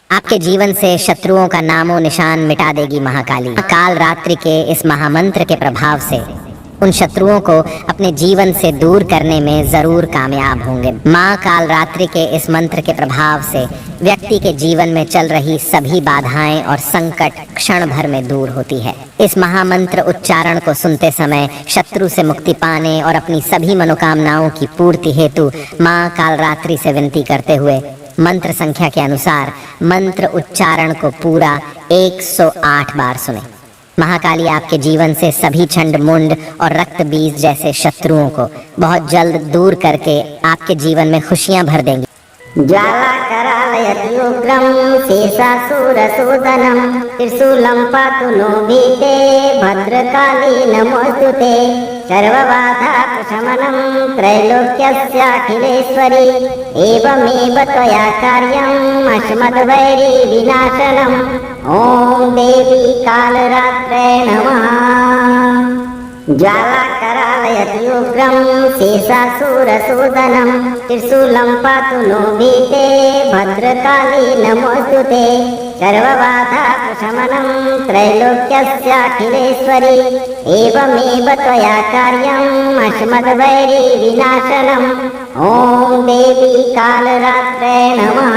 आपके जीवन से शत्रुओं का नामो निशान मिटा देगी महाकाली। काल रात्रि के इस महामंत्र के प्रभाव से उन शत्रुओं को अपने जीवन से दूर करने में जरूर कामयाब होंगे। माँ काल रात्रि के इस मंत्र के प्रभाव से व्यक्ति के जीवन में चल रही सभी बाधाएं और संकट क्षण भर में दूर होती है। इस महामंत्र उच्चारण को सुनते समय शत्रु से मुक्ति पाने और अपनी सभी मनोकामनाओं की पूर्ति हेतु माँ काल रात्रि से विनती करते हुए मंत्र संख्या के अनुसार मंत्र उच्चारण को पूरा 108 बार सुने। महाकाली आपके जीवन से सभी छंड मुंड और रक्त बीज जैसे शत्रुओं को बहुत जल्द दूर करके आपके जीवन में खुशियां भर देंगी। ज्वाला करालयति उग्रं शेषासुरसूदनं त्रिशूलं पातु नो भीते भद्रकाली नमोऽस्तुते सर्वबाधाप्रशमनं त्रैलोक्यस्याखिलेश्वरी एवमेव त्वया कार्यम् अस्मद्वैरी विनाशनम् ॐ देवी कालरात्रे नमः। ज्वाला करालयति उग्रं शेषासुरसूदनं त्रिशूलं पातु नो भीते भद्रकाली नमोऽस्तुते सर्वबाधाप्रशमनं त्रैलोक्यस्याखिलेश्वरी एवमेव त्वया कार्यम् अस्मद्वैरी विनाशनम् ॐ देवी कालरात्रे नमः।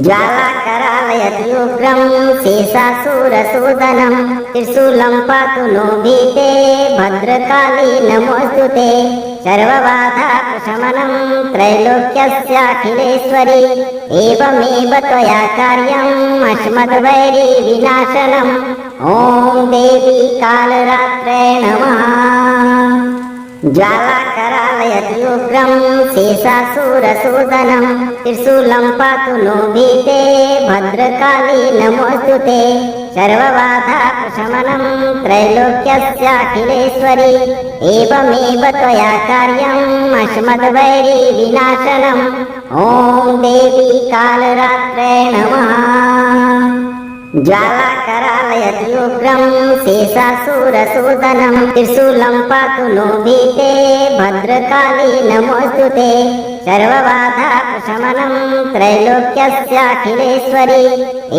ज्वाला करालयति उग्रं शेषासुरसूदनं त्रिशूलं पातु नो भीते भद्रकाली नमोऽस्तुते सर्वबाधाप्रशमनं त्रैलोक्यस्याखिलेश्वरी एवमेव त्वया कार्यम् अस्मद्वैरी विनाशनम् ॐ देवी कालरात्रे नमः। ज्वाला करालयति उग्रं शेषासुरसूदनं त्रिशूलं पातु नो भीते भद्रकाली नमोऽस्तुते सर्वबाधाप्रशमनं त्रैलोक्यस्याखिलेश्वरी एवमेव त्वया कार्यम् अस्मद्वैरी विनाशनम् ॐ देवी कालरात्रे नमः। ज्वाला करालयति उग्रं शेषासुरसूदनं त्रिशूलं पातु नो भीते भद्रकाली नमोऽस्तुते सर्वबाधाप्रशमनं त्रैलोक्यस्याखिलेश्वरी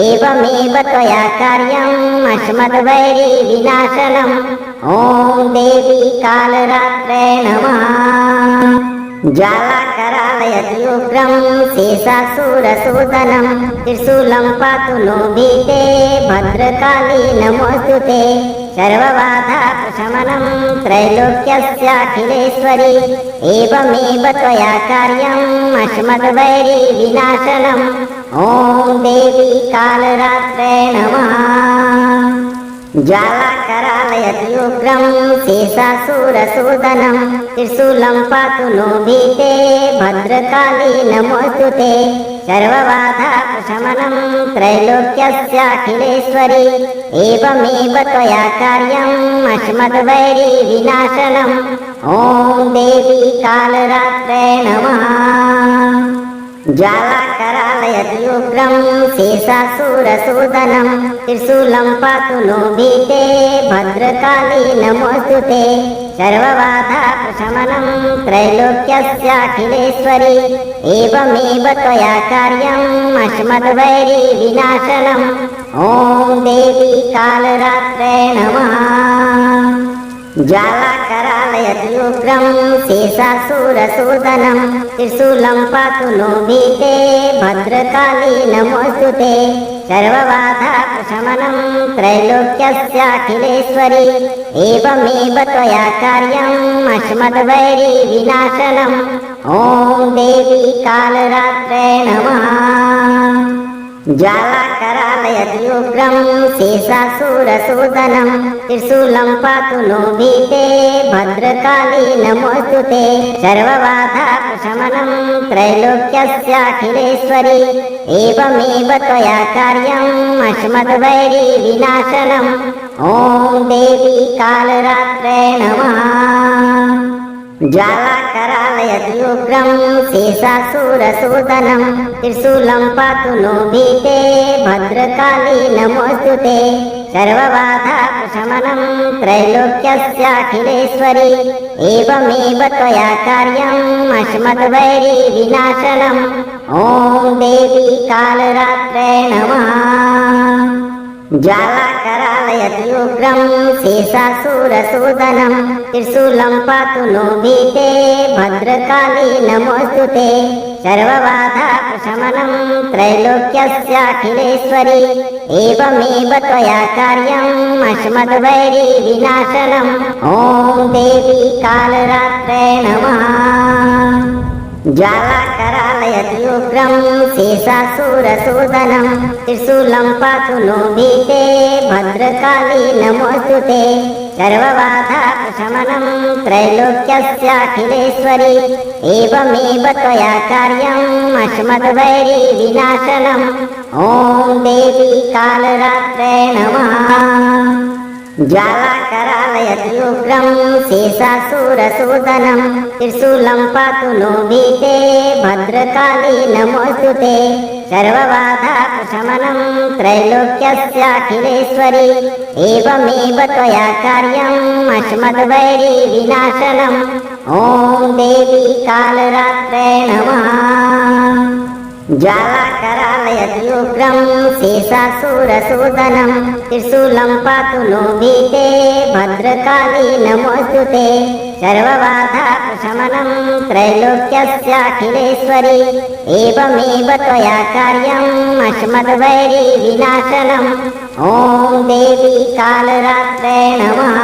एवमेव त्वया कार्यम् अस्मद्वैरी विनाशनम् ॐ देवी कालरात्रे नमः। ज्वाला करालयति उग्रं शेषासुरसूदनं त्रिशूलं पातु नो भीते भद्रकाली नमोऽस्तुते सर्वबाधाप्रशमनं त्रैलोक्यस्याखिलेश्वरी एवमेव त्वया कार्यम् अस्मद्वैरी विनाशनम् ॐ देवी कालरात्रे नमः। ज्वाला करालयति उग्रं शेषासुरसूदनं त्रिशूलं पातु नो भीते भद्रकाली नमोऽस्तुते सर्वबाधाप्रशमनं त्रैलोक्यस्याखिलेश्वरी एवमेव त्वया कार्यम् अस्मद्वैरी विनाशनम् ॐ देवी कालरात्रे नमः। ज्वाला करालयति उग्रं शेषासुरसूदनं त्रिशूलं पातु नो भीते भद्रकाली नमोऽस्तुते सर्वबाधाप्रशमनं त्रैलोक्यस्याखिलेश्वरी एवमेव त्वया कार्यम् अस्मद्वैरी विनाशनम् ॐ देवी कालरात्रे नमः। ज्वाला करालयति उग्रं शेषासुरसूदनं त्रिशूलं पातु नो भीते भद्रकाली नमोऽस्तुते सर्वबाधाप्रशमनं त्रैलोक्यस्याखिलेश्वरी एवमेव त्वया कार्यम् अस्मद्वैरी विनाशनम् ॐ देवी कालरात्रे नमः। ज्वाला करालयति उग्रं शेषासुरसूदनं त्रिशूलं पातु नो भीते भद्रकाली नमोऽस्तुते सर्वबाधाप्रशमनं त्रैलोक्यस्याखिलेश्वरी एवमेव त्वया कार्यम् अस्मद्वैरी विनाशनम् ॐ देवी कालरात्रे नमः। ज्वाला करालयति उग्रं शेषासुरसूदनं त्रिशूलं पातु नो भीते भद्रकाली नमोऽस्तुते सर्वबाधाप्रशमनं त्रैलोक्यस्याखिलेश्वरी एवमेव त्वया कार्यम् अस्मद्वैरी विनाशनम् ॐ देवी कालरात्रे नमः। ज्वालाकरालयति उग्रं शेषासुरसूदनं त्रिशूलं पातु नो भीते भद्रकाली नमोऽस्तु ते। सर्वबाधाप्रशमनं त्रैलोक्यस्याखिलेश्वरी एवमेव त्वया कार्यम् अस्मद्वैरी विनाशनम्। ॐ देवी कालरात्रे नमः। ज्वालाकरालयति उग्रं शेषासुरसूदनं त्रिशूलं पातु नो भीते भद्रकाली नमोऽस्तु ते। सर्वबाधाप्रशमनं त्रैलोक्यस्याखिलेश्वरी एवमेव त्वया कार्यम् अस्मद्वैरी विनाशनम्। ॐ देवी कालरात्रे नमः। ज्वालाकरालयति उग्रं शेषासुरसूदनं त्रिशूलं पातु नो भीते भद्रकाली नमोऽस्तु ते। सर्वबाधाप्रशमनं त्रैलोक्यस्याखिलेश्वरी एवमेव त्वया कार्यम् अस्मद्वैरी विनाशनम्। ॐ देवी कालरात्रे नमः। ज्वालाकरालयति उग्रं शेषासुरसूदनं त्रिशूलं पातु नो भीते भद्रकाली नमोऽस्तु ते। सर्वबाधाप्रशमनं त्रैलोक्यस्याखिलेश्वरी एवमेव त्वया कार्यम् अस्मद्वैरी विनाशनम्। ॐ देवी कालरात्रे नमः।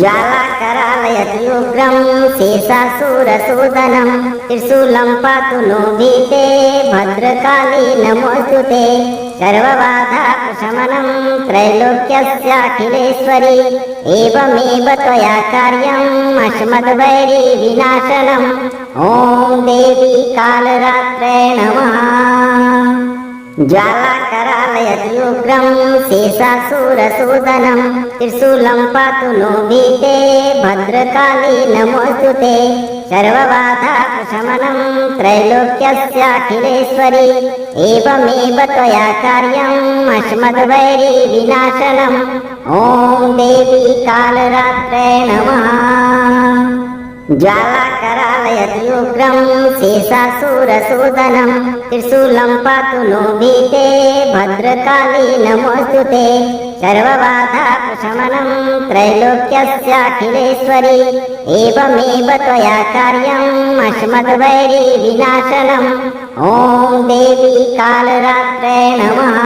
ज्वालाकरालयति उग्रं शेषासुरसूदनं त्रिशूलं पातु नो भीते भद्रकाली नमोऽस्तु ते। सर्वबाधाप्रशमनं त्रैलोक्यस्याखिलेश्वरी एवमेव त्वया कार्यम् अस्मद्वैरी विनाशनम्। ॐ देवी कालरात्रे नमः। ज्वालाकरालयति उग्रं शेषासुरसूदनं त्रिशूलं पातु नो भीते भद्रकाली नमोऽस्तु ते। सर्वबाधाप्रशमनं त्रैलोक्यस्याखिलेश्वरी एवमेव त्वया कार्यम् अस्मद्वैरी विनाशनम्। ॐ देवी कालरात्रे नमः। ज्वालाकरालयति उग्रं शेषासुरसूदनं त्रिशूलं पातु नो भीते भद्रकाली नमोऽस्तु ते। सर्वबाधाप्रशमनं त्रैलोक्यस्याखिलेश्वरी एवमेव त्वया कार्यम् अस्मद्वैरी विनाशनम्। ॐ देवी कालरात्रे नमः।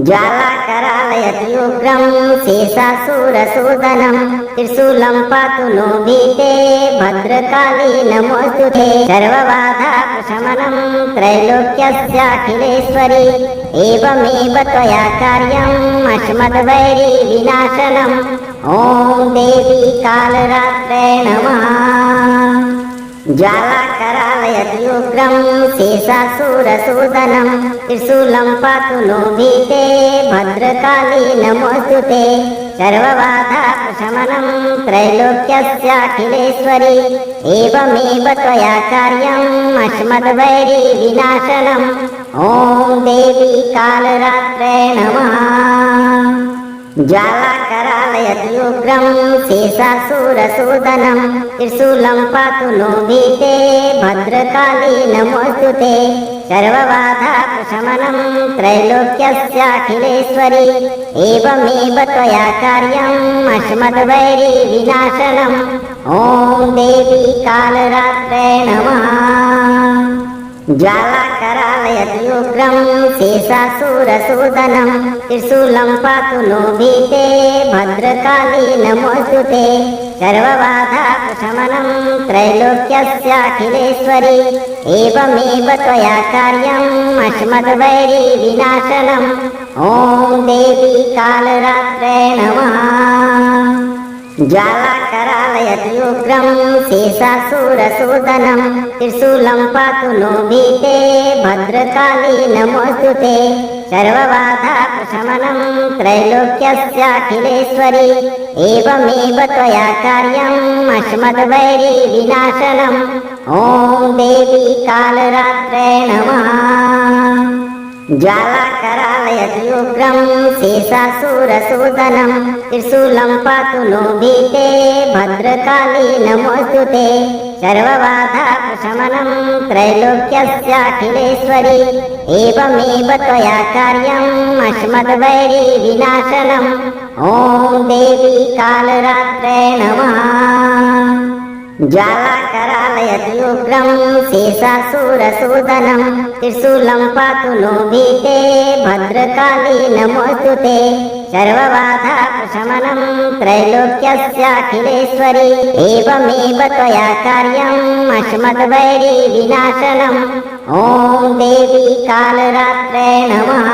ज्वालाकरालयति उग्रं शेषासुरसूदनं त्रिशूलं पातु नो भीते भद्रकाली नमोऽस्तु ते। सर्वबाधाप्रशमनं त्रैलोक्यस्याखिलेश्वरी एवमेव त्वया कार्यम् अस्मद्वैरी विनाशनम्। ॐ देवी कालरात्रे नमः। ज्वालाकरालयति उग्रं शेषासुरसूदनं त्रिशूलं पातु नो भीते भद्रकाली नमोऽस्तु ते। सर्वबाधाप्रशमनं त्रैलोक्यस्याखिलेश्वरी एवमेव त्वया कार्यम् अस्मद्वैरी विनाशनम्। ॐ देवी कालरात्रे नमः। ज्वालाकरालयति उग्रं शेषासुरसूदनं त्रिशूलं पातु नो भीते भद्रकाली नमोऽस्तु ते। सर्वबाधाप्रशमनं त्रैलोक्यस्याखिलेश्वरी एवमेव त्वया कार्यम् अस्मद्वैरी विनाशनम्। ॐ देवी कालरात्रे नमः। ज्वालाकरालयति उग्रं शेषासुरसूदनं त्रिशूलं पातु नो भीते भद्रकाली नमोऽस्तु ते। सर्वबाधाप्रशमनं त्रैलोक्यस्याखिलेश्वरी एवमेव त्वया कार्यम् अस्मद्वैरी विनाशनम्। ॐ देवी कालरात्रे नमः। ज्वालाकरालयति उग्रं शेषासुरसूदनं त्रिशूलं पातु नो भीते भद्रकाली नमोऽस्तु ते। सर्वबाधाप्रशमनं त्रैलोक्यस्याखिलेश्वरी एवमेव त्वया कार्यम् अस्मद्वैरी विनाशनम्। ॐ देवी कालरात्रे नमः। ज्वालाकरालयति उग्रं शेषासुरसूदनं त्रिशूलं पातु नो भीते भद्रकाली नमोऽस्तु ते। सर्वबाधाप्रशमनं त्रैलोक्यस्याखिलेश्वरी एवमेव त्वया कार्यम् अस्मद्वैरी विनाशनम् ॐ देवी कालरात्रे नमः। ज्वालाकरालयति उग्रं शेषासुरसूदनं त्रिशूलं पातु नो भीते भद्रकाली नमोऽस्तु ते। सर्वबाधाप्रशमनं त्रैलोक्यस्याखिलेश्वरी एवमेव त्वया कार्यम् अस्मद्वैरी विनाशनम् ॐ देवी कालरात्रे नमः।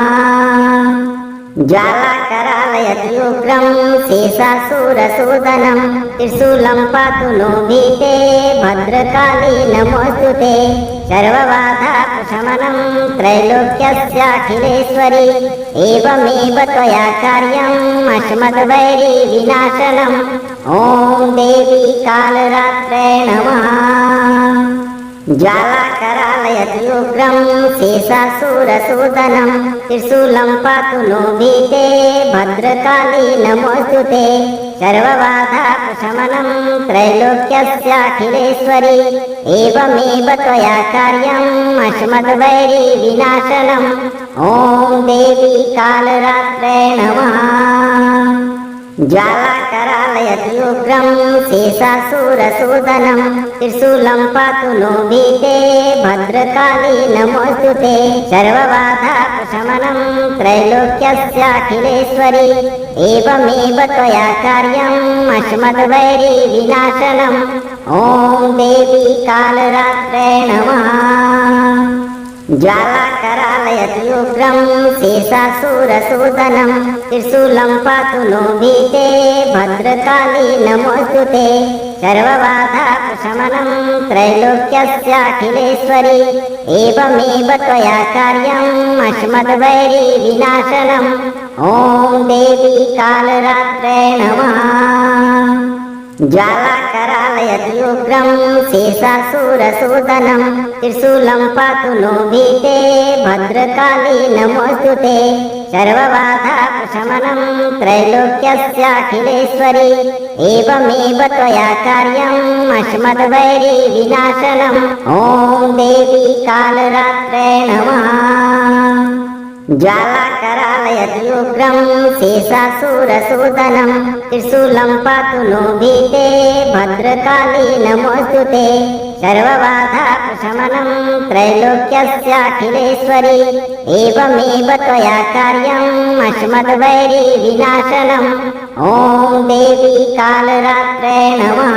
ज्वालाकरालयति उग्रं शेषासुरसूदनं त्रिशूलं पातु नो भीते भद्रकाली नमोऽस्तु ते। सर्वबाधाप्रशमनं त्रैलोक्यस्याखिलेश्वरी एवमेव त्वया कार्यम् अस्मद्वैरी विनाशनम् ॐ देवी कालरात्रे नमः। ज्वालाकरालयति उग्रं शेषासुरसूदनं त्रिशूलं पातु नो भीते भद्रकाली नमोऽस्तु ते। सर्वबाधाप्रशमनं त्रैलोक्यस्याखिलेश्वरी एवमेव त्वया कार्यम् अस्मद्वैरी विनाशनम् ॐ देवी कालरात्रे नमः। ज्वालाकरालयति उग्रं शेषासुरसूदनं त्रिशूलं पातु नो भीते भद्रकाली नमोऽस्तु ते। सर्वबाधाप्रशमनं त्रैलोक्यस्याखिलेश्वरी एवमेव त्वया कार्यम् अस्मद्वैरी विनाशनम् ॐ देवी कालरात्रे नमः। ज्वालाकरालयति उग्रं शेषासुरसूदनं त्रिशूलं पातु नो भीते भद्रकाली नमोऽस्तु ते। सर्वबाधाप्रशमनं त्रैलोक्यस्याखिलेश्वरी एवमेव त्वया कार्यम् अस्मद्वैरी विनाशनम् ॐ देवी कालरात्रे नमः। ज्वालाकरालयति उग्रं शेषासुरसूदनं त्रिशूलं पातु नो भीते भद्रकाली नमोऽस्तु ते। सर्वबाधाप्रशमनं त्रैलोक्यस्याखिलेश्वरी एवमेव त्वया कार्यम् अस्मद्वैरी विनाशनम् ॐ देवी कालरात्रे नमः। ज्वालाकरालयति उग्रं शेषासुरसूदनं त्रिशूलं पातु नो भीते भद्रकाली नमोऽस्तु ते। सर्वबाधाप्रशमनं त्रैलोक्यस्याखिलेश्वरी एवमेव त्वया कार्यम् अस्मद्वैरी विनाशनम् ॐ देवी कालरात्रे नमः।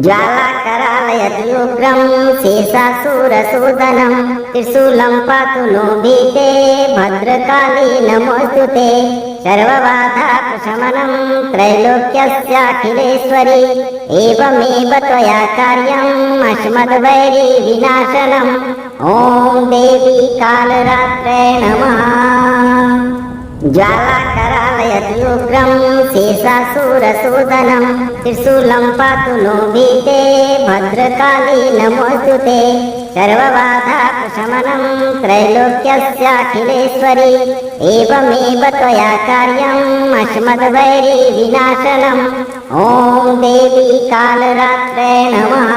ज्वालाकरालयति उग्रं शेषासुरसूदनं त्रिशूलं पातु नो भीते भद्रकाली नमोऽस्तु ते। सर्वबाधाप्रशमनं त्रैलोक्यस्याखिलेश्वरी एवमेव त्वया कार्यम् अस्मद्वैरी विनाशनम् ॐ देवी कालरात्रे नमः। ज्वालाकरालयति उग्रं शेषासुरसूदनं त्रिशूलं पातु नो भीते भद्रकाली नमोऽस्तु ते। सर्वबाधाप्रशमनं त्रैलोक्यस्याखिलेश्वरी एवमेव त्वया कार्यम् अस्मद्वैरी विनाशनम् ॐ देवी कालरात्रे नमः।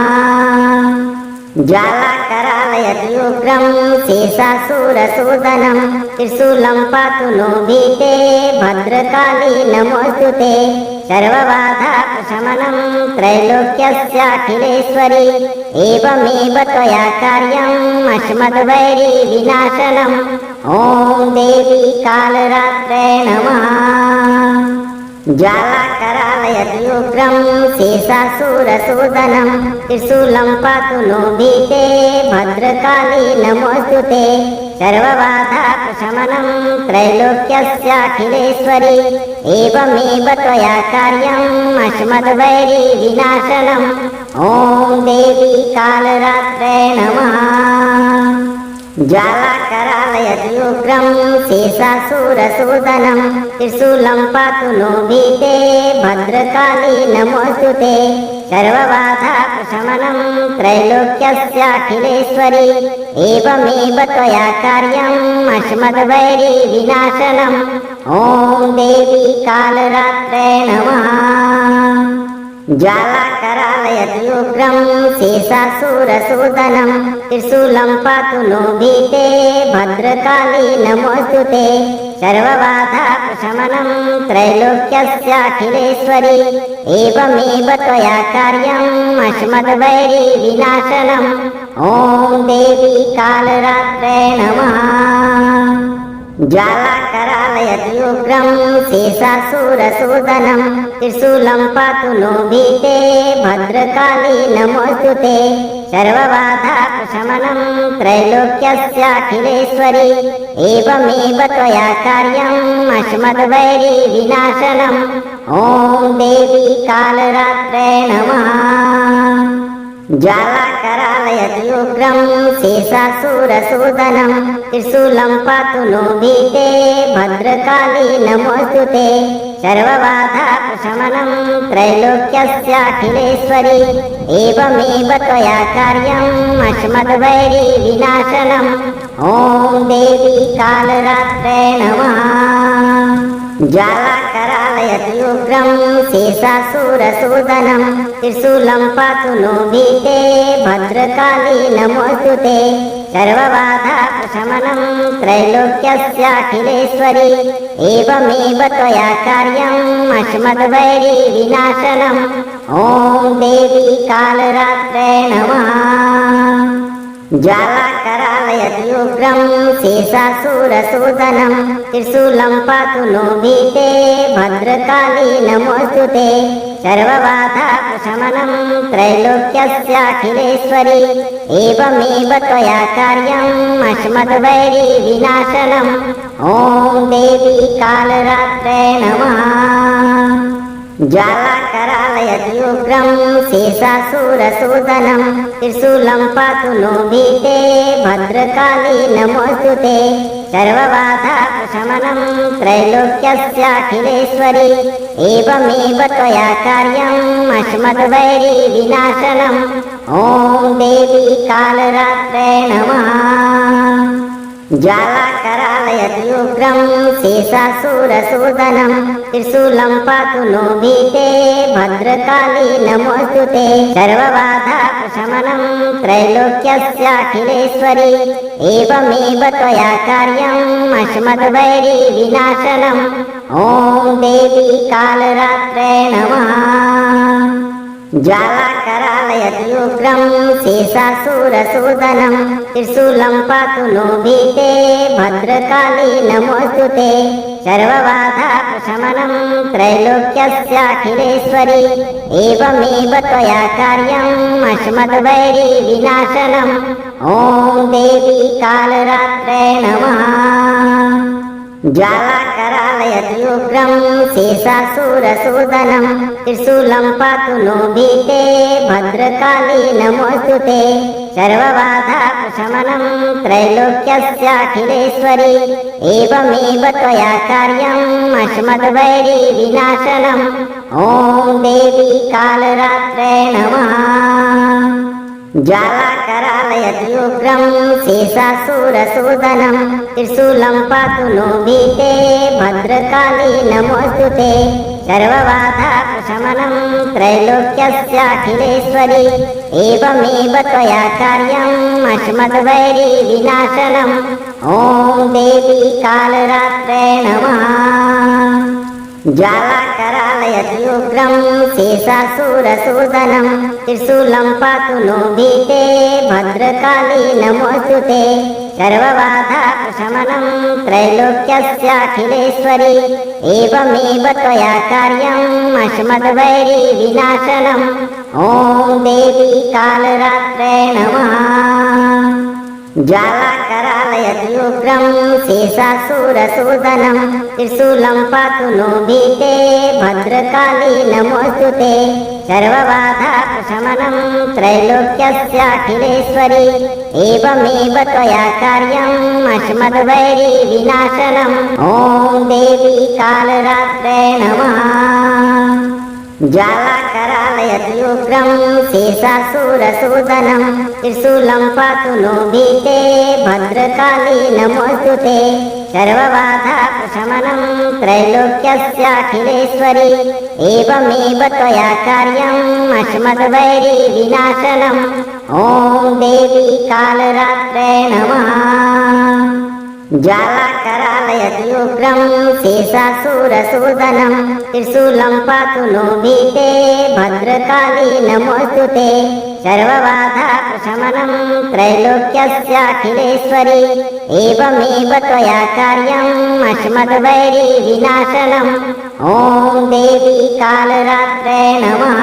ज्वालाकरालयति उग्रं शेषासुरसूदनं त्रिशूलं पातु नो भीते भद्रकाली नमोऽस्तु ते। सर्वबाधाप्रशमनं त्रैलोक्यस्याखिलेश्वरी एवमेव त्वया कार्यम् अस्मद्वैरी विनाशनम् ॐ देवी कालरात्रे नमः। ज्वालाकरालयति उग्रं शेषासुरसूदनं त्रिशूलं पातु नो भीते भद्रकाली नमोऽस्तु ते। सर्वबाधाप्रशमनं त्रैलोक्यस्याखिलेश्वरी एवमेव त्वया कार्यम् अस्मद्वैरी विनाशनम् ॐ देवी कालरात्रे नमः। ज्वालाकरालयति उग्रं शेषासुरसूदनं त्रिशूलं पातु नो भीते भद्रकाली नमोऽस्तु ते। सर्वबाधाप्रशमनं त्रैलोक्यस्याखिलेश्वरी एवमेव त्वया कार्यम् अस्मद्वैरी विनाशनम् ॐ देवी कालरात्रे नमः। ज्वालाकरालयत्युग्रं शेषासुरसूदनं त्रिशूलं पातु नो भीते भद्रकाली नमोऽस्तु ते सर्वबाधाप्रशमनं त्रैलोक्यस्याखिलेश्वरी एवमेव त्वया कार्यम् अस्मद्वैरी विनाशनम् ॐ देवी कालरात्रे नमः ज्वालाकरालयत्युग्रं शेषासुरसूदनं त्रिशूलं पातु नो भीते भद्रकाली नमोऽस्तु ते सर्वबाधाप्रशमनं त्रैलोक्यस्याखिलेश्वरी एवमेव त्वया कार्यम् अस्मद्वैरी विनाशनम् ॐ देवी कालरात्रे नमः ज्वालाकरालयत्युग्रं शेषासुरसूदनं त्रिशूलं पातु नो भीते भद्रकाली नमोऽस्तु ते सर्वबाधाप्रशमनं त्रैलोक्यस्याखिलेश्वरी एवमेव त्वया कार्यम् अस्मद्वैरी विनाशनम् ॐ देवी कालरात्रे नमः ज्वालाकरालयत्युग्रं शेषासुरसूदनं त्रिशूलं पातु नो भीते भद्रकाली नमोऽस्तु ते सर्वबाधाप्रशमनं त्रैलोक्यस्याखिलेश्वरी एवमेव त्वया कार्यम् अस्मद्वैरी विनाशनम् ॐ देवी कालरात्रे नमः ज्वालाकरालयत्युग्रं शेषासुरसूदनं त्रिशूलं पातु नो भीते भद्रकाली नमोऽस्तु ते सर्वबाधाप्रशमनं त्रैलोक्यस्याखिलेश्वरी एवमेव त्वया कार्यम् अस्मद्वैरी विनाशनम् ॐ देवी कालरात्रे नमः ज्वालाकरालयत्युग्रं शेषासुरसूदनं त्रिशूलं पातु नो भीते भद्रकाली नमोऽस्तु ते सर्वबाधाप्रशमनं त्रैलोक्यस्याखिलेश्वरी एवमेव त्वया कार्यम् अस्मद्वैरी विनाशनम् ॐ देवी कालरात्रे नमः ज्वालाकरालयत्युग्रं शेषासुरसूदनं त्रिशूलं पातु नो भीते भद्रकाली नमोऽस्तु ते सर्वबाधाप्रशमनं त्रैलोक्यस्याखिलेश्वरी एवमेव त्वया कार्यम् अस्मद्वैरी विनाशनम् ॐ देवी कालरात्रे नमः ज्वालाकरालयत्युग्रं शेषासुरसूदनं त्रिशूलं पातु नो भीते भद्रकाली नमोऽस्तु ते सर्वबाधाप्रशमनं त्रैलोक्यस्याखिलेश्वरी एवमेव त्वया कार्यम् अस्मद्वैरी विनाशनम् ॐ देवी कालरात्रे नमः ज्वालाकरालयत्युग्रं शेषासुरसूदनं त्रिशूलं पातु नो भीते भद्रकाली नमोऽस्तु ते सर्वबाधाप्रशमनं त्रैलोक्यस्याखिलेश्वरी एवमेव त्वया कार्यम् अस्मद्वैरी विनाशनम् ॐ देवी कालरात्रे नमः ज्वालाकरालयत्युग्रं शेषासुरसूदनं त्रिशूलं पातु नो भीते भद्रकाली नमोऽस्तु ते सर्वबाधाप्रशमनं त्रैलोक्यस्याखिलेश्वरी एवमेव त्वया कार्यम् अस्मद्वैरी विनाशनम् ॐ देवी कालरात्रे नमः ज्वालाकरालयत्युग्रं शेषासुरसूदनं त्रिशूलं पातु नो भीते भद्रकाली नमोऽस्तु ते सर्वबाधाप्रशमनं त्रैलोक्यस्याखिलेश्वरी एवमेव त्वया कार्यम् अस्मद्वैरी विनाशनम् ॐ देवी कालरात्रे नमः ज्वालाकरालयत्युग्रं शेषासुरसूदनं त्रिशूलं पातु नो भीते भद्रकाली नमोऽस्तु ते सर्वबाधाप्रशमनं त्रैलोक्यस्याखिलेश्वरी एवमेव त्वया कार्यम् अस्मद्वैरी विनाशनम् ॐ देवी कालरात्रे नमः ज्वालाकरालयत्युग्रं शेषासुरसूदनं त्रिशूलं पातु नो भीते भद्रकाली नमोऽस्तु ते सर्वबाधाप्रशमनं त्रैलोक्यस्याखिलेश्वरी एवमेव त्वया कार्यम् अस्मद्वैरी विनाशनम् ॐ देवी कालरात्रे नमः। ज्वालाकरालयति उग्रं शेषासुरसूदनं त्रिशूलं पातु नो भीते भद्रकाली नमोऽस्तु ते सर्वबाधाप्रशमनं त्रैलोक्यस्याखिलेश्वरी एवमेव त्वया कार्यम् अस्मद्वैरी विनाशनम् ॐ देवी कालरात्रे नमः।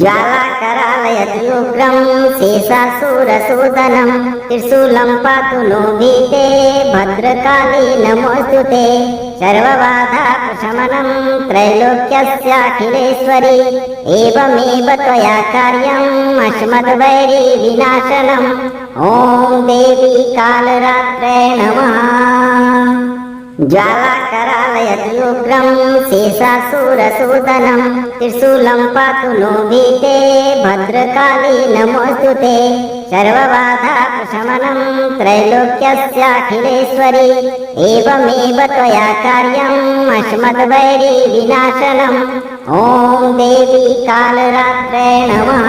ज्वालाकरालयति उग्रं शेषासुरसूदनं त्रिशूलं पातु नो भीते भद्रकाली नमोऽस्तु ते सर्वबाधाप्रशमनं त्रैलोक्यस्याखिलेश्वरी एवमेव त्वया कार्यम् अस्मद्वैरी विनाशनम् ॐ देवी कालरात्रे नमः। ज्वालाकरालयति उग्रं शेषासुरसूदनं त्रिशूलं पातु नो भीते भद्रकाली नमोऽस्तु ते सर्वबाधाप्रशमनं त्रैलोक्यस्याखिलेश्वरी एवमेव त्वया कार्यम् अस्मद्वैरी विनाशनम् ॐ देवी कालरात्रे नमः।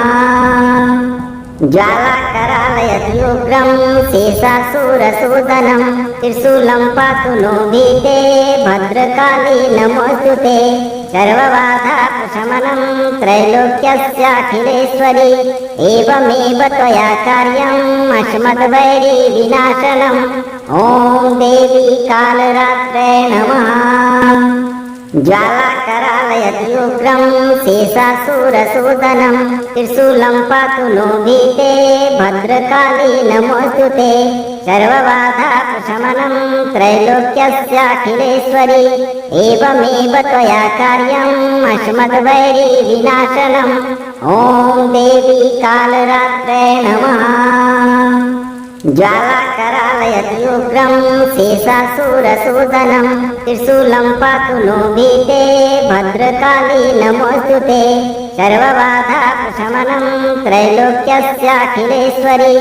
ज्वालाकरालयति उग्रं शेषासुरसूदनं त्रिशूलं पातु नो भीते भद्रकाली नमोऽस्तु ते सर्वबाधाप्रशमनं त्रैलोक्यस्याखिलेश्वरी एवमेव त्वया कार्यम् अस्मद्वैरी विनाशनम् ॐ देवी कालरात्रे नमः। ज्वालाकरालयति उग्रं शेषासुरसूदनं त्रिशूलं पातु नो भीते भद्रकाली नमोऽस्तु ते सर्वबाधाप्रशमनं त्रैलोक्यस्याखिलेश्वरी एवमेव त्वया कार्यम् अस्मद्वैरी विनाशनम् ॐ देवी कालरात्रे नमः। ज्वालाकरालयति उग्रं शेषासुरसूदनं त्रिशूलं पातु नो भीते भद्रकाली नमोऽस्तु ते सर्वबाधाप्रशमनं त्रैलोक्यस्याखिलेश्वरी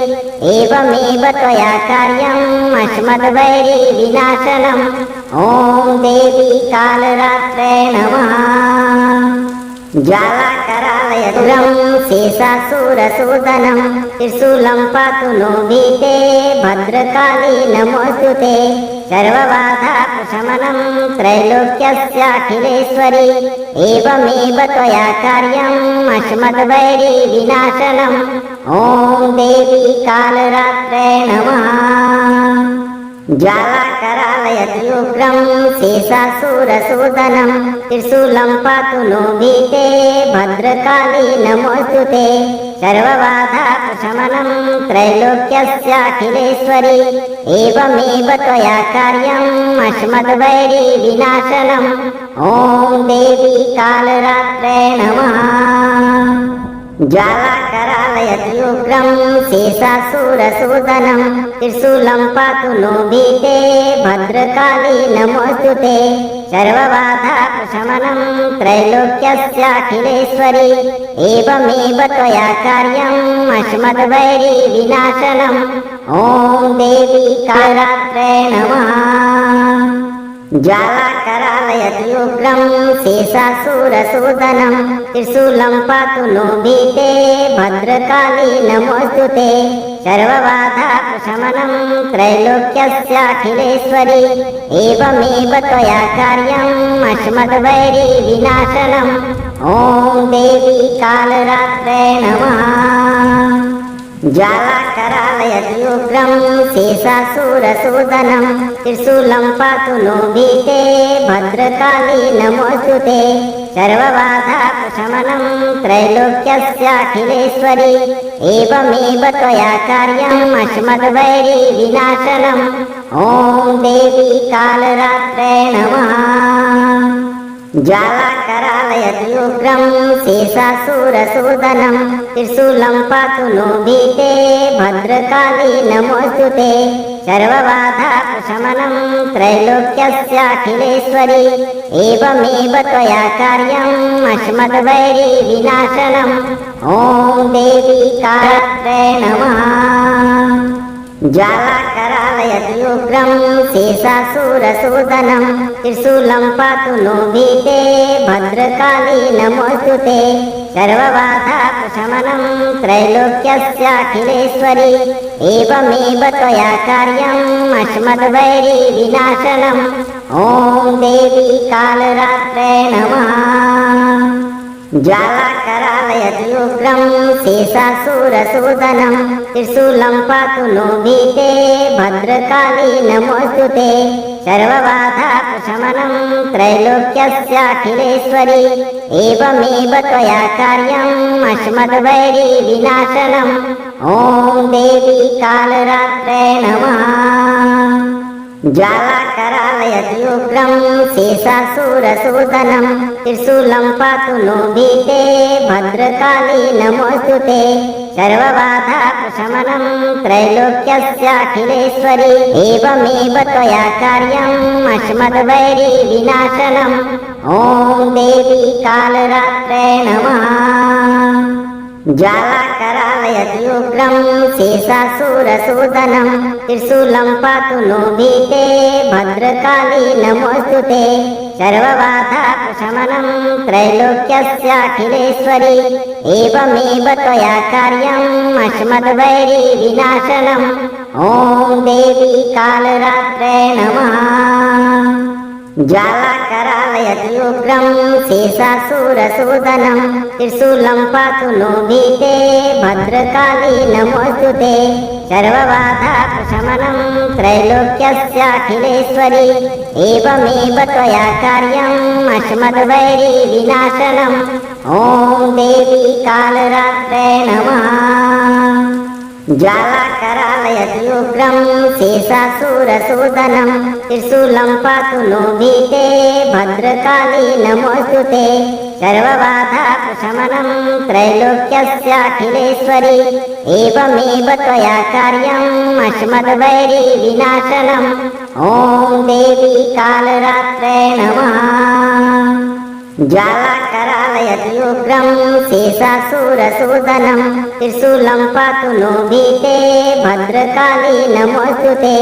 एवमेव त्वया कार्यम् अस्मद्वैरी विनाशनम् ॐ देवी कालरात्रे नमः। ज्वालाकरालयति उग्रं शेषासुरसूदनं त्रिशूलं पातु नो भीते भद्रकाली नमोऽस्तु ते सर्वबाधाप्रशमनं त्रैलोक्यस्याखिलेश्वरी एवमेव त्वया कार्यम् अस्मद्वैरी विनाशनम् ॐ देवी कालरात्रे नमः। ज्वालाकरालयति उग्रं शेषासुरसूदनं त्रिशूलं पातु नो भीते भद्रकाली नमोऽस्तु ते सर्वबाधाप्रशमनं त्रैलोक्यस्याखिलेश्वरी एवमेव त्वया कार्यम् अस्मद्वैरी विनाशनम् ॐ देवी कालरात्रे नमः। ज्वालाकरालयति उग्रं शेषासुरसूदनं त्रिशूलं पातु नो भीते भद्रकाली नमोऽस्तु ते सर्वबाधाप्रशमनं त्रैलोक्यस्याखिलेश्वरी एवमेव त्वया कार्यम् अस्मद्वैरी विनाशनम् ॐ देवी कालरात्रे नमः। ज्वालाकरालयति उग्रं शेषासुरसूदनं त्रिशूलं पातु नो भीते भद्रकाली नमोऽस्तु ते सर्वबाधाप्रशमनं त्रैलोक्यस्याखिलेश्वरी एवमेव त्वया कार्यम् अस्मद्वैरी विनाशनम् ॐ देवी कालरात्रे नमः। ज्वालाकरालयति उग्रं शेषासुरसूदनं त्रिशूलं पातु नो भीते भद्रकाली नमोऽस्तु ते सर्वबाधाप्रशमनं त्रैलोक्यस्याखिलेश्वरी एवमेव त्वया कार्यम् अस्मद्वैरी विनाशनम् ॐ देवी कालरात्रे नमः। ज्वालाकरालयति उग्रं शेषासुरसूदनं त्रिशूलं पातु नो भीते भद्रकाली नमोऽस्तु ते सर्वबाधाप्रशमनं त्रैलोक्यस्याखिलेश्वरी एवमेव त्वया कार्यम् अस्मद्वैरी विनाशनम् ॐ देवी कालरात्रे नमः ज्वालाकरालयति उग्रं शेषासुरसूदनं त्रिशूलं पातु नो भीते भद्रकाली नमोऽस्तु ते सर्वबाधाप्रशमनं त्रैलोक्यस्याखिलेश्वरी एवमेव त्वया कार्यम् अस्मद्वैरी विनाशनम् ॐ देवी कालरात्रे नमः ज्वालाकरालयति उग्रं शेषासुरसूदनं त्रिशूलं पातु नो भीते भद्रकाली नमोऽस्तु ते सर्वबाधाप्रशमनं त्रैलोक्यस्याखिलेश्वरी एवमेव त्वया कार्यम् अस्मद्वैरी विनाशनम् ॐ देवी कालरात्रे नमः ज्वालाकरालयति उग्रं शेषासुरसूदनं त्रिशूलं पातु नो भीते भद्रकाली नमोऽस्तु ते सर्वबाधाप्रशमनं त्रैलोक्यस्याखिलेश्वरी एवमेव त्वया कार्यम् अस्मद्वैरी विनाशनम् ॐ देवी कालरात्रे नमः ज्वालाकरालयति उग्रं शेषासुरसूदनं त्रिशूलं पातु नो भीते भद्रकाली नमोऽस्तु ते सर्वबाधाप्रशमनं त्रैलोक्यस्याखिलेश्वरी एवमेव त्वया कार्यम् अस्मद्वैरी विनाशनम् ॐ देवी कालरात्रे नमः ज्वालाकरालयति उग्रं शेषासुरसूदनं त्रिशूलं पातु नो भीते भद्रकाली नमोऽस्तु ते सर्वबाधाप्रशमनं त्रैलोक्यस्याखिलेश्वरी एवमेव त्वया कार्यम् अस्मद्वैरी विनाशनम् ॐ देवी कालरात्रे नमः ज्वालाकरालयति उग्रं शेषासुरसूदनं त्रिशूलं पातु नो भीते भद्रकाली नमोऽस्तु ते सर्वबाधाप्रशमनं त्रैलोक्यस्याखिलेश्वरी एवमेव त्वया कार्यम् अस्मद्वैरी विनाशनम् ॐ देवी कालरात्रे नमः ज्वालाकरालयति उग्रं शेषासुरसूदनं त्रिशूलं पातु नो भीते भद्रकाली नमोऽस्तु ते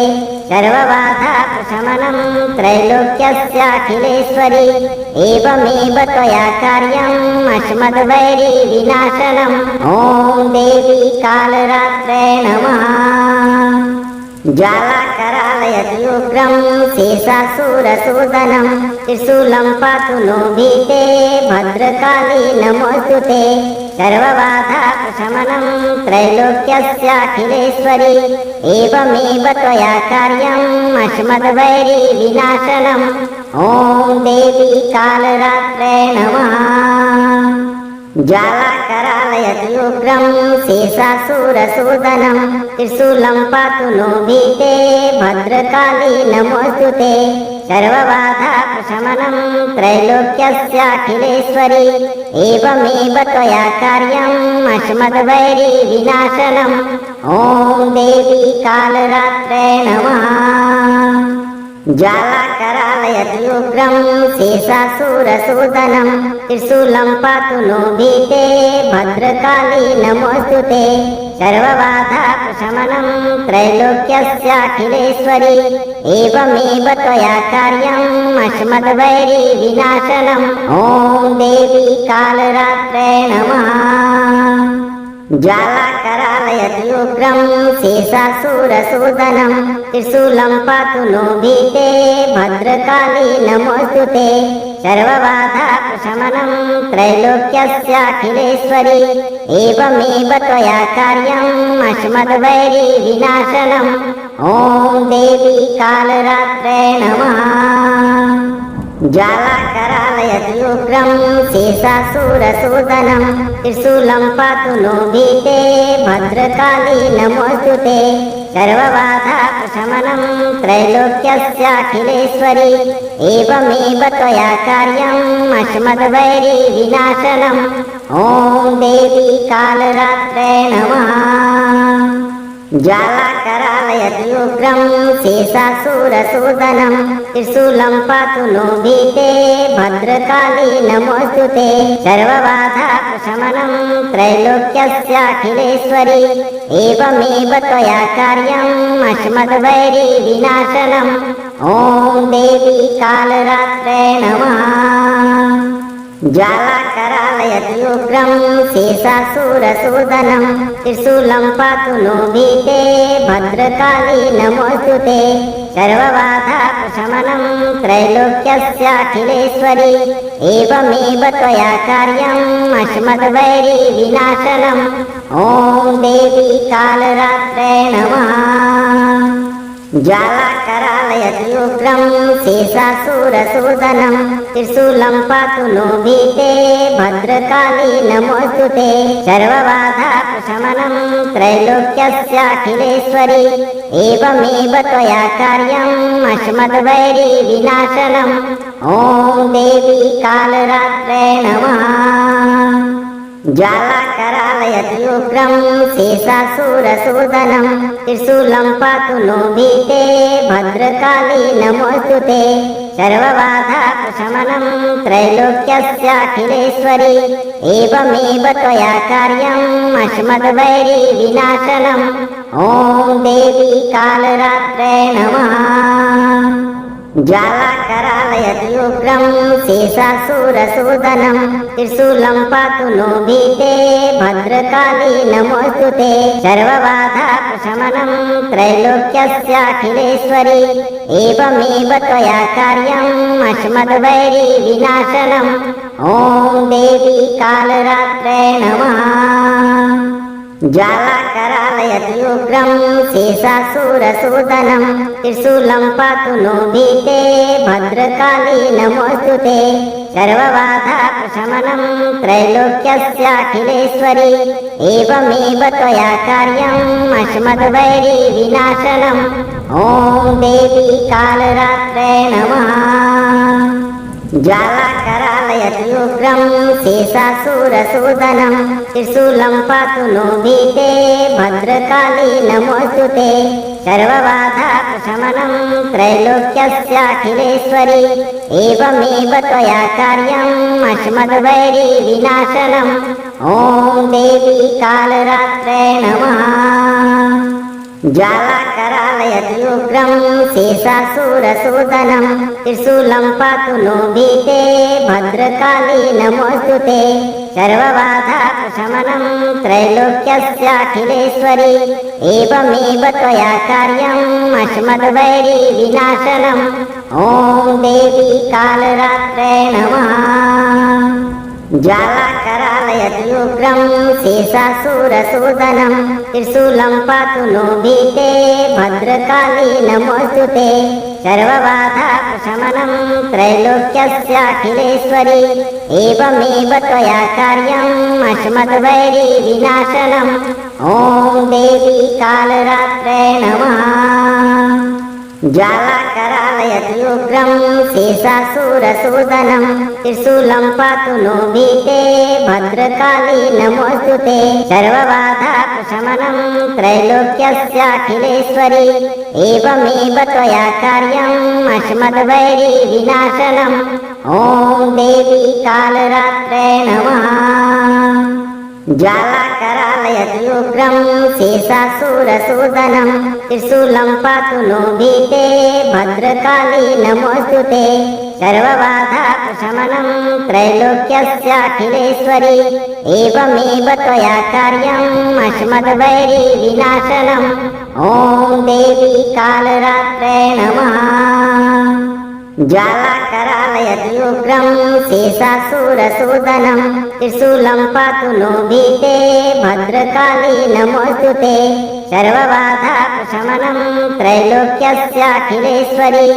सर्वबाधाप्रशमनं त्रैलोक्यस्याखिलेश्वरी एवमेव त्वया कार्यम् अस्मद्वैरी विनाशनम् ॐ देवी कालरात्रे नमः ज्वालाकरालयति उग्रं शेषासुरसूदनं त्रिशूलं पातु नो भीते भद्रकाली नमोऽस्तु ते सर्वबाधाप्रशमनं त्रैलोक्यस्याखिलेश्वरी एवमेव त्वया कार्यम् अस्मद्वैरी विनाशनम् ॐ देवी कालरात्रे नमः ज्वालाकरालयति उग्रं शेषासुरसूदनं त्रिशूलं पातु नो भीते भद्रकाली नमोऽस्तु ते सर्वबाधाप्रशमनं त्रैलोक्यस्याखिलेश्वरी एवमेव त्वया कार्यम् अस्मद्वैरी विनाशनम् ॐ देवी कालरात्रे नमः ज्वालाकरालयति उग्रं शेषासुरसूदनं त्रिशूलं पातु नो भीते भद्रकाली नमोऽस्तु ते सर्वबाधाप्रशमनं त्रैलोक्यस्याखिलेश्वरी एवमेव त्वया कार्यम् अस्मद्वैरी विनाशनम् ॐ देवी कालरात्रे नमः ज्वालाकरालयति उग्रं शेषासुरसूदनं त्रिशूलं पातु नो भीते भद्रकाली नमोऽस्तु ते सर्वबाधाप्रशमनं त्रैलोक्यस्याखिलेश्वरी एवमेव त्वया कार्यम् अस्मद्वैरी विनाशनम् ॐ देवी कालरात्रे नमः ज्वालाकरालयति उग्रं शेषासुरसूदनं त्रिशूलं पातु नो भीते भद्रकाली नमोऽस्तु ते सर्वबाधाप्रशमनं त्रैलोक्यस्याखिलेश्वरी एवमेव त्वया कार्यम् अस्मद्वैरी विनाशनम् ॐ देवी कालरात्रे नमः ज्वाला ज्वालाकरालयति उग्रं शेषासुरसूदनं त्रिशूलं पातु नो भीते भद्रकाली नमोऽस्तु ते सर्वबाधाप्रशमनं त्रैलोक्यस्याखिलेश्वरी एवमेव त्वया कार्यम् अस्मद्वैरी विनाशनम् ॐ देवी कालरात्रे नमः ज्वालाकरालयति उग्रं शेषासुरसूदनं त्रिशूलं पातु नो भीते भद्रकाली नमोऽस्तु ते सर्वबाधाप्रशमनं त्रैलोक्यस्याखिलेश्वरी एवमेव त्वया कार्यम् अस्मद्वैरी विनाशनम् ॐ देवी कालरात्रे नमः ज्वालाकरालयति उग्रं शेषासुरसूदनं त्रिशूलं पातु नो भीते भद्रकाली नमोऽस्तु ते सर्वबाधाप्रशमनं त्रैलोक्यस्याखिलेश्वरी एवमेव त्वया कार्यम् अस्मद्वैरी विनाशनम् ॐ देवी कालरात्रे नमः ज्वालाकरालयति उग्रं शेषासुरसूदनं त्रिशूलं पातु नो भीते भद्रकाली नमोऽस्तु ते सर्वबाधाप्रशमनं त्रैलोक्यस्याखिलेश्वरी एवमेव त्वया कार्यम् अस्मद्वैरी विनाशनम् ॐ देवी कालरात्रे नमः ज्वालाकरालयति उग्रं शेषासुरसूदनं त्रिशूलं पातु नो भीते भद्रकाली नमोऽस्तु ते सर्वबाधाप्रशमनं त्रैलोक्यस्याखिलेश्वरी एवमेव त्वया कार्यम् अस्मद्वैरी विनाशनम् ॐ देवी कालरात्रे नमः ज्वालाकरालयति उग्रं शेषासुरसूदनं त्रिशूलं पातु नो भीते भद्रकाली नमोऽस्तु ते सर्वबाधाप्रशमनं त्रैलोक्यस्याखिलेश्वरी एवमेव त्वया कार्यम् अस्मद्वैरी विनाशनम् ॐ देवी कालरात्रे नमः ज्वालाकरालयति उग्रं शेषासुरसूदनं त्रिशूलं पातु नो भीते भद्रकाली नमोऽस्तु ते सर्वबाधाप्रशमनं त्रैलोक्यस्याखिलेश्वरी एवमेव त्वया कार्यम् अस्मद्वैरी विनाशनम् ॐ देवी कालरात्रे नमः ज्वालाकरालयति उग्रं शेषासुरसूदनं त्रिशूलं पातु नो भीते भद्रकाली नमोऽस्तु ते सर्वबाधाप्रशमनं त्रैलोक्यस्याखिलेश्वरी एवमेव त्वया कार्यम् अस्मद्वैरी विनाशनम् ॐ देवी कालरात्रे नमः ज्वालाकरालयति उग्रं शेषासुरसूदनं त्रिशूलं पातु नो भीते भद्रकाली नमोऽस्तु ते सर्वबाधाप्रशमनं त्रैलोक्यस्याखिलेश्वरी एवमेव त्वया कार्यम् अस्मद्वैरी विनाशनम् ॐ देवी कालरात्रे नमः ज्वालाकरालयति उग्रं शेषासुरसूदनं त्रिशूलं पातु नो भीते भद्रकाली नमोऽस्तु ते सर्वबाधाप्रशमनं त्रैलोक्यस्याखिलेश्वरी एवमेव त्वया कार्यम् अस्मद्वैरी विनाशनम् ॐ देवी कालरात्रे नमः ज्वालाकरालयति उग्रं शेषासुरसूदनं त्रिशूलं पातु नो भीते भद्रकाली नमोऽस्तु ते सर्वबाधाप्रशमनं त्रैलोक्यस्याखिलेश्वरी एवमेव त्वया कार्यम् अस्मद्वैरी विनाशनम् ॐ देवी कालरात्रे नमः ज्वालाकरालयति उग्रं शेषासुरसूदनं त्रिशूलं पातु नो भीते भद्रकाली नमोऽस्तु ते सर्वबाधाप्रशमनं त्रैलोक्यस्याखिलेश्वरी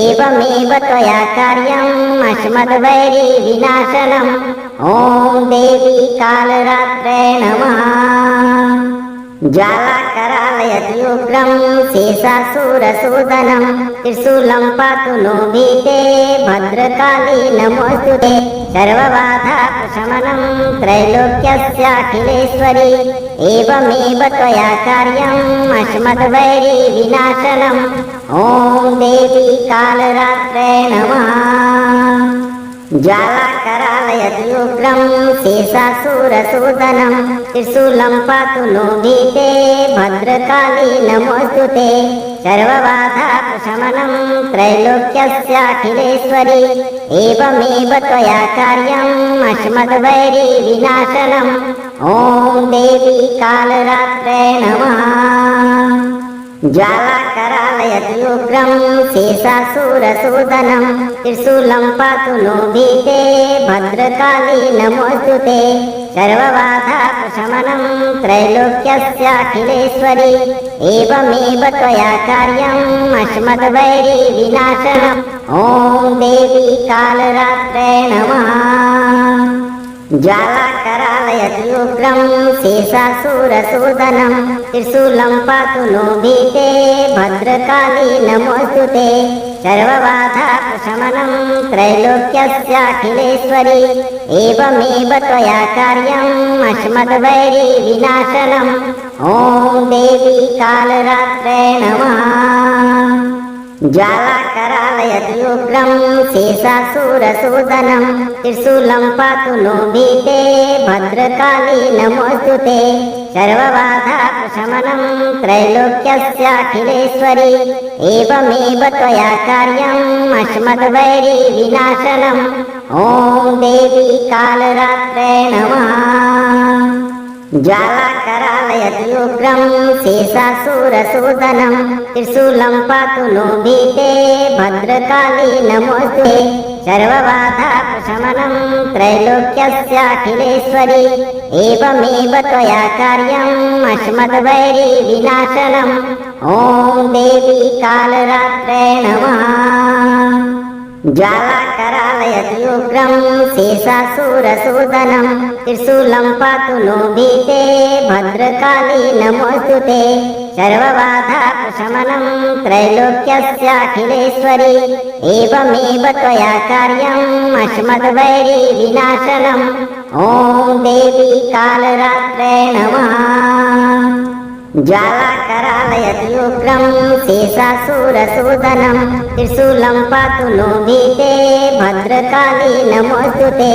एवमेव त्वया कार्यम् अस्मद्वैरी विनाशनम् ॐ देवी कालरात्रे नमः ज्वालाकरालयत्युग्रं शेषासुरसूदनं त्रिशूलं पातु नो भीते भद्रकाली नमोऽस्तु ते सर्वबाधापशमनं त्रैलोक्यस्याखिलेश्वरी एवमेव त्वया कार्यम् अस्मद्वैरी विनाशनम् ॐ देवी कालरात्रे नमः। ज्वालाकरालयत्युग्रं शेषासुरसूदनं त्रिशूलं पातु नो भीते भद्रकाली नमोऽस्तु ते सर्वबाधापशमनं त्रैलोक्यस्याखिलेश्वरी एवमेव त्वया कार्यम् अस्मद्वैरी विनाशनम् ॐ देवी कालरात्रे नमः। ज्वालाकरालयत्युग्रं शेषासुरसूदनं त्रिशूलं पातु नो भीते भद्रकाली नमोऽस्तु ते सर्वबाधापशमनं त्रैलोक्यस्याखिलेश्वरी एवमेव त्वया कार्यम् अस्मद्वैरी विनाशनम् ॐ देवी कालरात्रे नमः। ज्वालाकरालयत्युग्रं शेषासुरसूदनं त्रिशूलं पातु नो भीते भद्रकाली नमोऽस्तु ते सर्वबाधापशमनं त्रैलोक्यस्याखिलेश्वरी एवमेव त्वया कार्यम् अस्मद्वैरी विनाशनम् ॐ देवी कालरात्रे नमः। ज्वालाकरालयत्युग्रं शेषासुरसूदनं त्रिशूलं पातु नो भीते भद्रकाली नमोऽस्तु ते सर्वबाधापशमनं त्रैलोक्यस्याखिलेश्वरी एवमेव त्वया कार्यम् अस्मद्वैरी विनाशनम् ॐ देवी कालरात्रे नमः। ज्वालाकरालयत्युग्रं शेषासुरसूदनं त्रिशूलं पातु नो भीते भद्रकाली नमोऽस्तु ते सर्वबाधापशमनं त्रैलोक्यस्याखिलेश्वरी एवमेव त्वया कार्यम् अस्मद्वैरी विनाशनम् ॐ देवी कालरात्रे नमः। ज्वालाकरालयत्युग्रं शेषासुरसूदनं त्रिशूलं पातु नो भीते भद्रकाली नमोऽस्तु ते सर्वबाधापशमनं त्रैलोक्यस्याखिलेश्वरी एवमेव त्वया कार्यम् अस्मद्वैरी विनाशनम् ॐ देवी कालरात्रे नमः। ज्वालाकरालयत्युग्रं शेषासुरसूदनं त्रिशूलं पातु नो भीते भद्रकाली नमोऽस्तु ते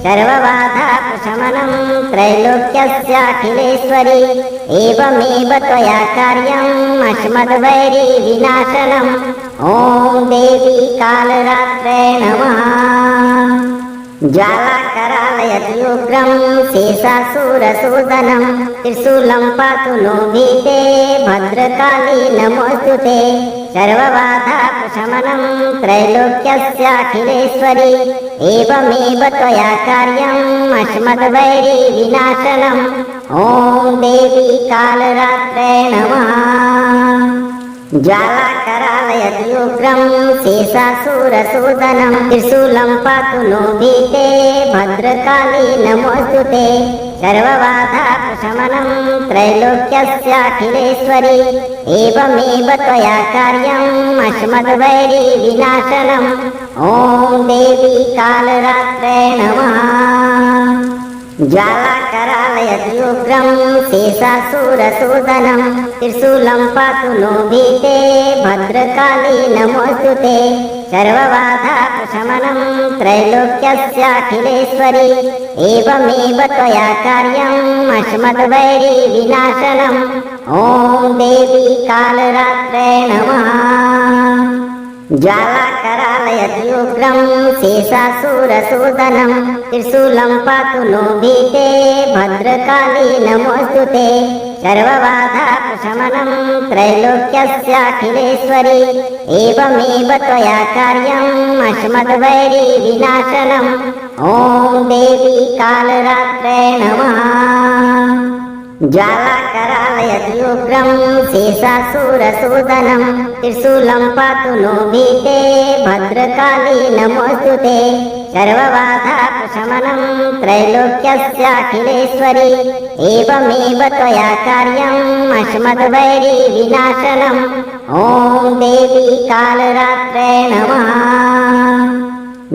सर्वबाधापशमनं त्रैलोक्यस्याखिलेश्वरी एवमेव त्वया कार्यम् अस्मद्वैरी विनाशनम् ॐ देवी कालरात्रे नमः। ज्वालाकरालयत्युग्रं शेषासुरसूदनं त्रिशूलं पातु नो भीते भद्रकाली नमोऽस्तु ते सर्वबाधापशमनं त्रैलोक्यस्याखिलेश्वरी एवमेव त्वया कार्यम् अस्मद्वैरी विनाशनम् ॐ देवी कालरात्रे नमः। ज्वालाकरालयत्युग्रं शेषासुरसूदनं त्रिशूलं पातु नो भीते भद्रकाली नमोऽस्तु ते सर्वबाधापशमनं त्रैलोक्यस्याखिलेश्वरी एवमेव त्वया कार्यम् अस्मद्वैरी विनाशनम् ॐ देवी कालरात्रे नमः। ज्वालाकरालयत्युग्रं शेषासुरसूदनं त्रिशूलं पातु नो भीते भद्रकाली नमोऽस्तु ते सर्वबाधापशमनं त्रैलोक्यस्याखिलेश्वरी एवमेव त्वया कार्यम् अस्मद्वैरी विनाशनम् ॐ देवी कालरात्रे नमः। ज्वालाकरालयत्युग्रं शेषासुरसूदनं त्रिशूलं पातु नो भीते भद्रकाली नमोऽस्तु ते सर्वबाधापशमनं त्रैलोक्यस्याखिलेश्वरी एवमेव त्वया कार्यम् अस्मद्वैरी विनाशनम् ॐ देवी कालरात्रे नमः। ज्वालाकरालयत्युग्रं शेषासुरसूदनं त्रिशूलं पातु नो भीते भद्रकाली नमोऽस्तु ते सर्वबाधापशमनं त्रैलोक्यस्याखिलेश्वरी एवमेव त्वया कार्यम् अस्मद्वैरी विनाशनम् ॐ देवी कालरात्रे नमः।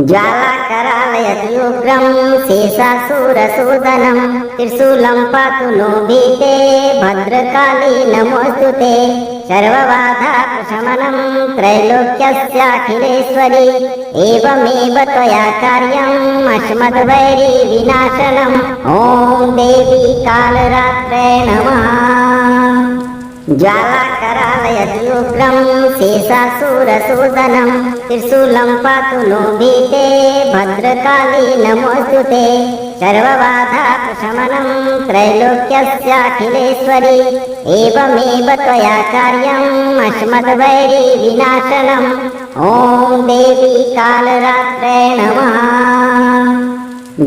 ज्वालाकरालयत्युग्रं शेषासुरसूदनं त्रिशूलं पातु नो भीते भद्रकाली नमोऽस्तु ते सर्वबाधापशमनं त्रैलोक्यस्याखिलेश्वरी एवमेव त्वया कार्यम् अस्मद्वैरी विनाशनम् ॐ देवी कालरात्रे नमः। ज्वालाकरालयत्युग्रं शेषासुरसूदनं त्रिशूलं पातु नो भीते भद्रकाली नमोऽस्तु ते सर्वबाधापशमनं त्रैलोक्यस्याखिलेश्वरी एवमेव त्वया कार्यम् अस्मद्वैरी विनाशनम् ॐ देवी कालरात्रे नमः।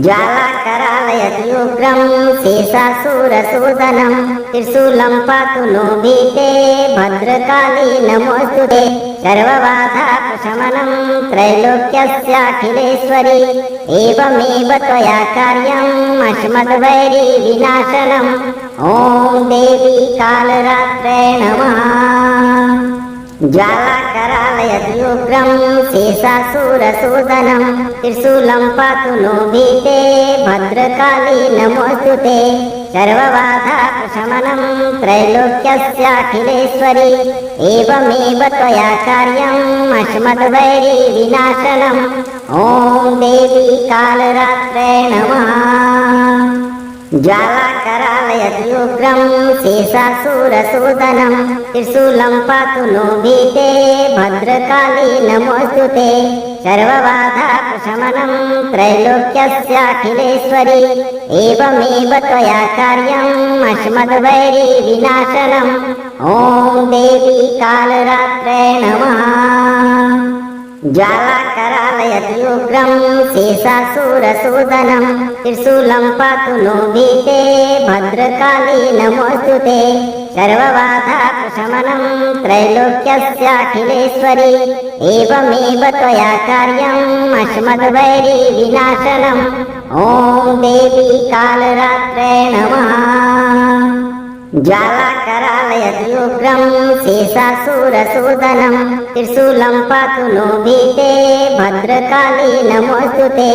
ज्वालाकरालयत्युग्रं शेषासुरसूदनं त्रिशूलं पातु नो भीते भद्रकाली नमोऽस्तु ते सर्वबाधापशमनं त्रैलोक्यस्याखिलेश्वरी एवमेव त्वया कार्यम् अस्मद्वैरी विनाशनम् ॐ देवी कालरात्रे नमः। ज्वालाकरालयत्युग्रं शेषासुरसूदनं त्रिशूलं पातु नो भीते भद्रकाली नमोऽस्तु ते सर्वबाधापशमनं त्रैलोक्यस्याखिलेश्वरी एवमेव त्वया कार्यम् अस्मद्वैरी विनाशनम् ॐ देवी कालरात्रे नमः। ज्वालाकरालयत्युग्रं शेषासुरसूदनं त्रिशूलं पातु नो भीते भद्रकाली नमोऽस्तु ते सर्वबाधापशमनं त्रैलोक्यस्याखिलेश्वरी एवमेव त्वया कार्यम् अस्मद्वैरी विनाशनम् ॐ देवी कालरात्रे नमः। ज्वालाकरालयत्युग्रं शेषासुरसूदनं त्रिशूलं पातु नो भीते भद्रकाली नमोऽस्तु ते सर्वबाधापशमनं त्रैलोक्यस्याखिलेश्वरी एवमेव त्वया कार्यम् अस्मद्वैरी विनाशनम् ॐ देवी कालरात्रे नमः। ज्वालाकरालयत्युग्रं शेषासुरसूदनं त्रिशूलं पातु नो भीते भद्रकाली नमोऽस्तु ते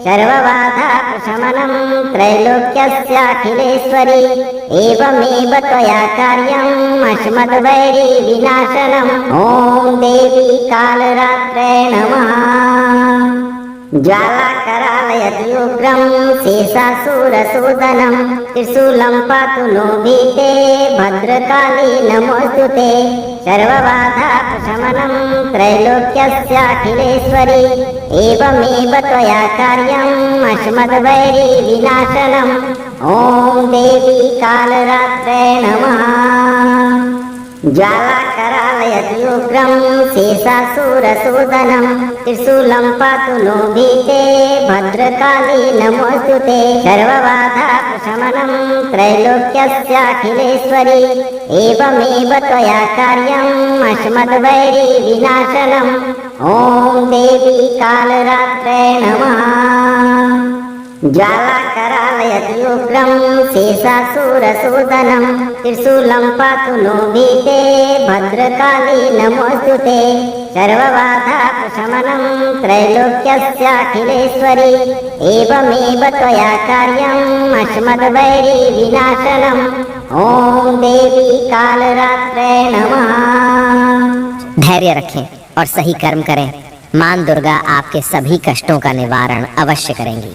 सर्वबाधापशमनं त्रैलोक्यस्याखिलेश्वरी एवमेव त्वया कार्यम् अस्मद्वैरी विनाशनम् ॐ देवी कालरात्रे नमः। ज्वालाकरालयत्युग्रं शेषासुरसूदनं त्रिशूलं पातु नो भीते भद्रकाली नमोऽस्तु ते सर्वबाधापशमनं त्रैलोक्यस्याखिलेश्वरी एवमेव त्वया कार्यम् अस्मद्वैरी विनाशनम् ॐ देवी कालरात्रे नमः। ज्वालाकरालयत्युग्रं शेषासुरसूदनं त्रिशूलं पातु नो भीते भद्रकाली नमोऽस्तु ते सर्वबाधापशमनं त्रैलोक्यस्याखिलेश्वरी एवमेव त्वया कार्यम् अस्मद्वैरी विनाशनम् ॐ देवी कालरात्रे नमः। ज्वालाकरालयत्युग्रं शेषासुरसूदनं त्रिशूलं पातु नो भीते भद्रकाली नमोऽस्तु ते सर्वबाधापशमनं त्रैलोक्यस्याखिलेश्वरी एवमेव त्वया कार्यम् अस्मद्वैरी विनाशनम् ॐ देवी कालरात्रे नमः। धैर्य रखें और सही कर्म करें। मां दुर्गा आपके सभी कष्टों का निवारण अवश्य करेंगी।